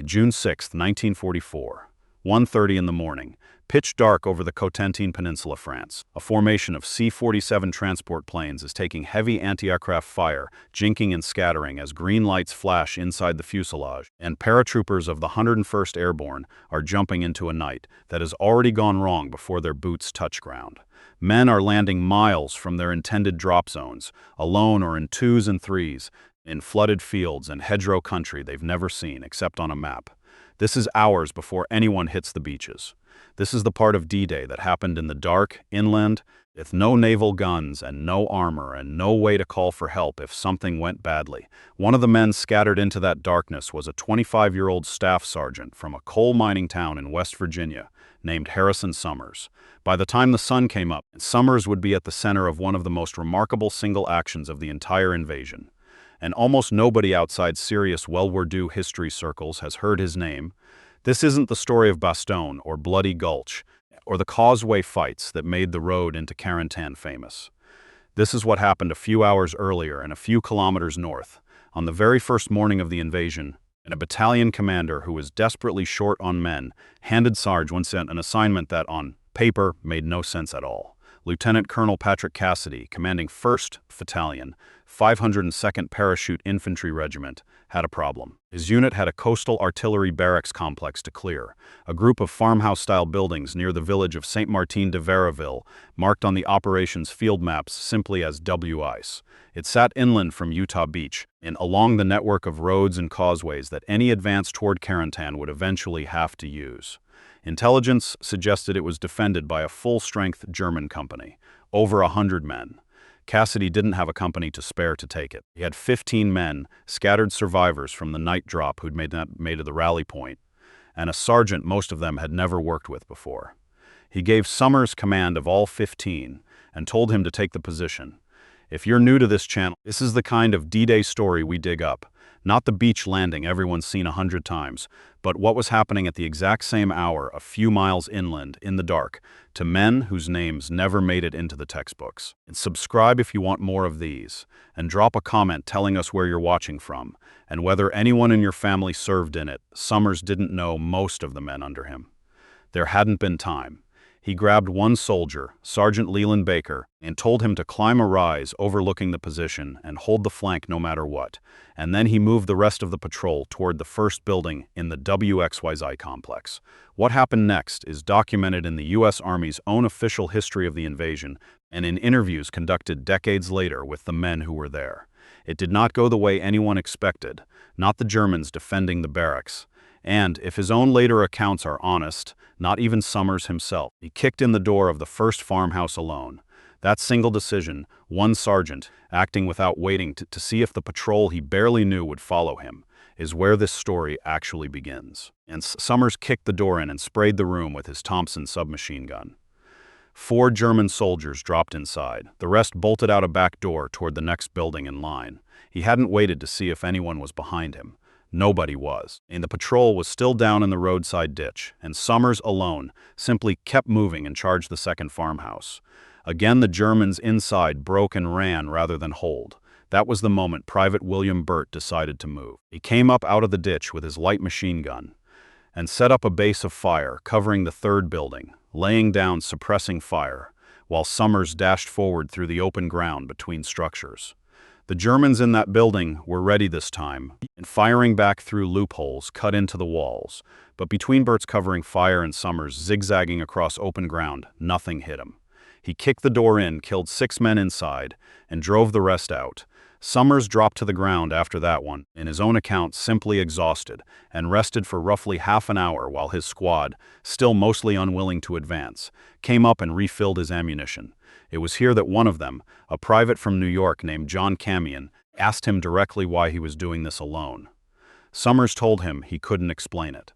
June 6, 1944, 1:30 in the morning, pitch dark over the Cotentin Peninsula, France. A formation of C-47 transport planes is taking heavy anti-aircraft fire, jinking and scattering as green lights flash inside the fuselage, and paratroopers of the 101st Airborne are jumping into a night that has already gone wrong before their boots touch ground. Men are landing miles from their intended drop zones, alone or in twos and threes, in flooded fields and hedgerow country they've never seen except on a map. This is hours before anyone hits the beaches. This is the part of D-Day that happened in the dark, inland, with no naval guns and no armor and no way to call for help if something went badly. One of the men scattered into that darkness was a 25-year-old staff sergeant from a coal mining town in West Virginia named Harrison Summers. By the time the sun came up, Summers would be at the center of one of the most remarkable single actions of the entire invasion. And almost nobody outside serious World War II history circles has heard his name. This isn't the story of Bastogne or Bloody Gulch or the causeway fights that made the road into Carentan famous. This is what happened a few hours earlier and a few kilometers north, on the very first morning of the invasion, and a battalion commander who was desperately short on men handed Sarge one sent an assignment that, on paper, made no sense at all. Lieutenant Colonel Patrick Cassidy, commanding 1st Battalion, 502nd Parachute Infantry Regiment, had a problem. His unit had a coastal artillery barracks complex to clear, a group of farmhouse-style buildings near the village of Saint-Martin-de-Vareville, marked on the operations field maps simply as WXYZ. It sat inland from Utah Beach, along the network of roads and causeways that any advance toward Carentan would eventually have to use. Intelligence suggested it was defended by a full-strength German company, over 100 men. Cassidy didn't have a company to spare to take it. He had 15 men, scattered survivors from the night drop who'd made to the rally point, and a sergeant most of them had never worked with before. He gave Summers command of all 15 and told him to take the position. If you're new to this channel, this is the kind of D-Day story we dig up. Not the beach landing everyone's seen 100 times, but what was happening at the exact same hour a few miles inland, in the dark, to men whose names never made it into the textbooks. And subscribe if you want more of these, and drop a comment telling us where you're watching from, and whether anyone in your family served in it. Summers didn't know most of the men under him. There hadn't been time. He grabbed one soldier, Sergeant Leland Baker, and told him to climb a rise overlooking the position and hold the flank no matter what, and then he moved the rest of the patrol toward the first building in the WXYZ complex. What happened next is documented in the U.S. Army's own official history of the invasion and in interviews conducted decades later with the men who were there. It did not go the way anyone expected, not the Germans defending the barracks. And, if his own later accounts are honest, not even Summers himself. He kicked in the door of the first farmhouse alone. That single decision, one sergeant, acting without waiting to see if the patrol he barely knew would follow him, is where this story actually begins. And Summers kicked the door in and sprayed the room with his Thompson submachine gun. 4 German soldiers dropped inside. The rest bolted out a back door toward the next building in line. He hadn't waited to see if anyone was behind him. Nobody was, and the patrol was still down in the roadside ditch, and Summers alone simply kept moving and charged the second farmhouse. Again the Germans inside broke and ran rather than hold. That was the moment Private William Burt decided to move. He came up out of the ditch with his light machine gun and set up a base of fire covering the third building, laying down suppressing fire, while Summers dashed forward through the open ground between structures. The Germans in that building were ready this time, and firing back through loopholes cut into the walls. But between Burt's covering fire and Summers zigzagging across open ground, nothing hit him. He kicked the door in, killed 6 men inside, and drove the rest out. Summers dropped to the ground after that one, in his own account simply exhausted, and rested for roughly half an hour while his squad, still mostly unwilling to advance, came up and refilled his ammunition. It was here that one of them, a private from New York named John Camion, asked him directly why he was doing this alone. Summers told him he couldn't explain it.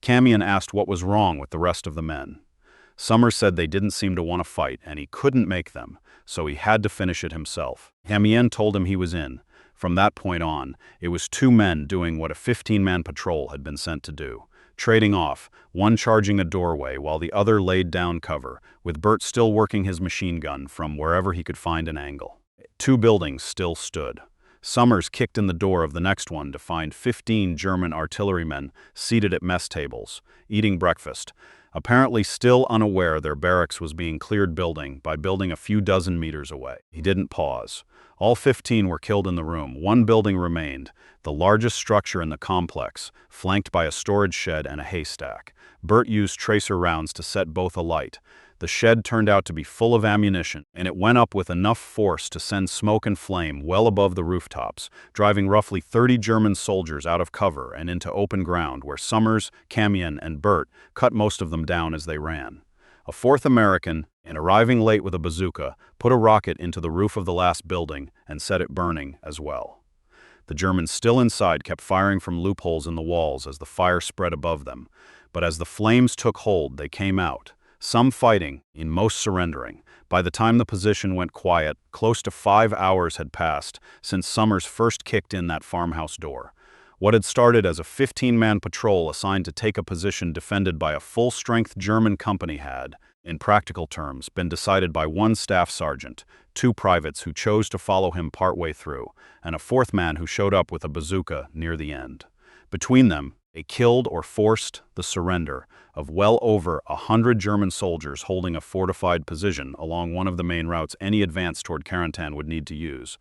Camion asked what was wrong with the rest of the men. Summers said they didn't seem to want to fight, and he couldn't make them, so he had to finish it himself. Camion told him he was in. From that point on, it was 2 men doing what a 15-man patrol had been sent to do, trading off, one charging a doorway while the other laid down cover, with Burt still working his machine gun from wherever he could find an angle. 2 buildings still stood. Summers kicked in the door of the next one to find 15 German artillerymen seated at mess tables, eating breakfast, apparently still unaware their barracks was being cleared by building a few dozen meters away. He didn't pause. All 15 were killed in the room. One building remained, the largest structure in the complex, flanked by a storage shed and a haystack. Bert used tracer rounds to set both alight. The shed turned out to be full of ammunition, and it went up with enough force to send smoke and flame well above the rooftops, driving roughly 30 German soldiers out of cover and into open ground where Summers, Camion, and Bert cut most of them down as they ran. A fourth American, and arriving late with a bazooka, put a rocket into the roof of the last building and set it burning as well. The Germans still inside kept firing from loopholes in the walls as the fire spread above them, but as the flames took hold, they came out. Some fighting, in most surrendering. By the time the position went quiet, close to 5 hours had passed since Summers first kicked in that farmhouse door. What had started as a 15-man patrol assigned to take a position defended by a full-strength German company had, in practical terms, been decided by one staff sergeant, 2 privates who chose to follow him partway through, and a 4th man who showed up with a bazooka near the end. Between them, they killed or forced the surrender of well over 100 German soldiers holding a fortified position along one of the main routes any advance toward Carentan would need to use.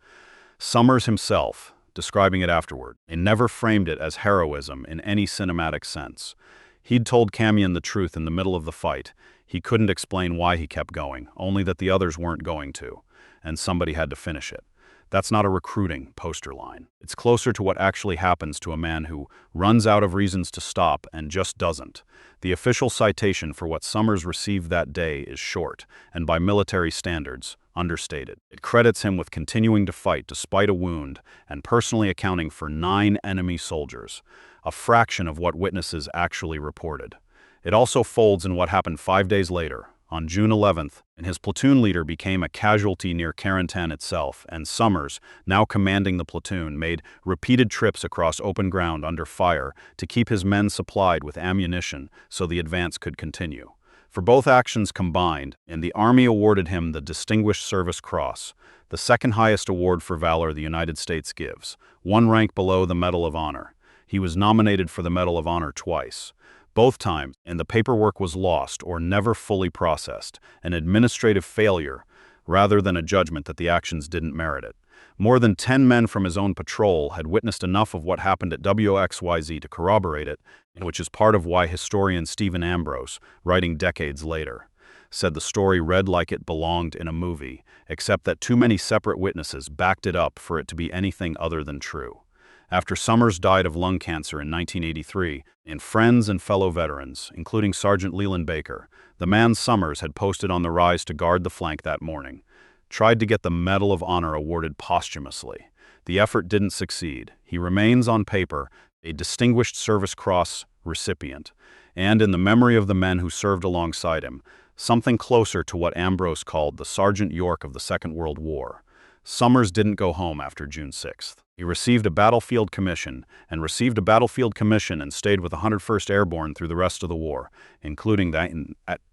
Summers himself, describing it afterward, never framed it as heroism in any cinematic sense. He'd told Camion the truth in the middle of the fight. He couldn't explain why he kept going, only that the others weren't going to, and somebody had to finish it. That's not a recruiting poster line. It's closer to what actually happens to a man who runs out of reasons to stop and just doesn't. The official citation for what Summers received that day is short, and by military standards, understated. It credits him with continuing to fight despite a wound and personally accounting for 9 enemy soldiers, a fraction of what witnesses actually reported. It also folds in what happened 5 days later, on June 11th, and his platoon leader became a casualty near Carentan itself, and Summers, now commanding the platoon, made repeated trips across open ground under fire to keep his men supplied with ammunition so the advance could continue. For both actions combined, and the Army awarded him the Distinguished Service Cross, the second highest award for valor the United States gives, 1 rank below the Medal of Honor. He was nominated for the Medal of Honor twice. Both times, and the paperwork was lost or never fully processed, an administrative failure rather than a judgment that the actions didn't merit it. More than 10 men from his own patrol had witnessed enough of what happened at WXYZ to corroborate it, which is part of why historian Stephen Ambrose, writing decades later, said the story read like it belonged in a movie, except that too many separate witnesses backed it up for it to be anything other than true. After Summers died of lung cancer in 1983, and friends and fellow veterans, including Sergeant Leland Baker, the man Summers had posted on the rise to guard the flank that morning, tried to get the Medal of Honor awarded posthumously. The effort didn't succeed. He remains on paper a Distinguished Service Cross recipient, and in the memory of the men who served alongside him, something closer to what Ambrose called the Sergeant York of the Second World War. Summers didn't go home after June 6th. He received a battlefield commission and stayed with the 101st Airborne through the rest of the war, including that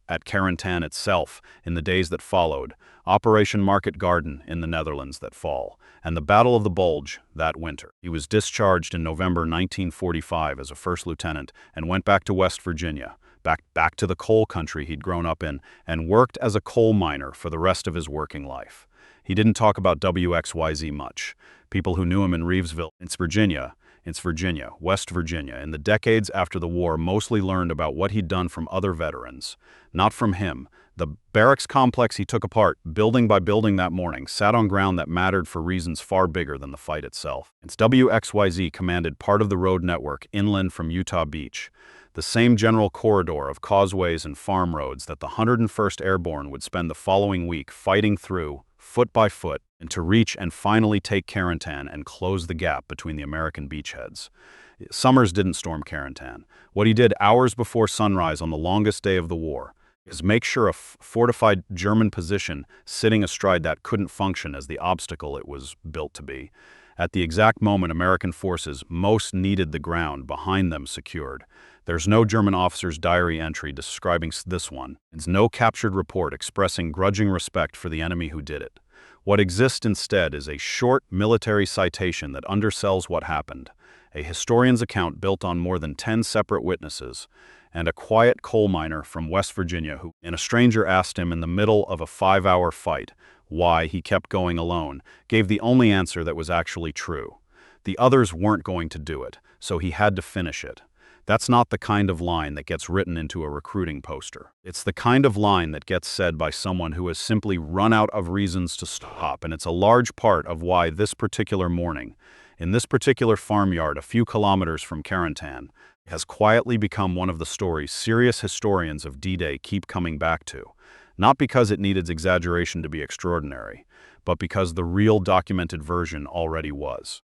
at Carentan itself in the days that followed, Operation Market Garden in the Netherlands that fall, and the Battle of the Bulge that winter. He was discharged in November 1945 as a first lieutenant and went back to West Virginia, back to the coal country he'd grown up in, and worked as a coal miner for the rest of his working life. He didn't talk about WXYZ much. People who knew him in Reevesville, West Virginia, in the decades after the war mostly learned about what he'd done from other veterans, not from him. The barracks complex he took apart, building by building that morning, sat on ground that mattered for reasons far bigger than the fight itself. Its WXYZ commanded part of the road network inland from Utah Beach, the same general corridor of causeways and farm roads that the 101st Airborne would spend the following week fighting through, foot by foot, and to reach and finally take Carentan and close the gap between the American beachheads. Summers didn't storm Carentan. What he did hours before sunrise on the longest day of the war is make sure a fortified German position sitting astride that couldn't function as the obstacle it was built to be. At the exact moment American forces most needed the ground behind them secured. There's no German officer's diary entry describing this one. There's no captured report expressing grudging respect for the enemy who did it. What exists instead is a short military citation that undersells what happened, a historian's account built on more than 10 separate witnesses, and a quiet coal miner from West Virginia who, and a stranger asked him in the middle of a 5-hour fight why he kept going alone, gave the only answer that was actually true. The others weren't going to do it, so he had to finish it. That's not the kind of line that gets written into a recruiting poster. It's the kind of line that gets said by someone who has simply run out of reasons to stop, and it's a large part of why this particular morning, in this particular farmyard a few kilometers from Carentan, has quietly become one of the stories serious historians of D-Day keep coming back to. Not because it needed exaggeration to be extraordinary, but because the real documented version already was.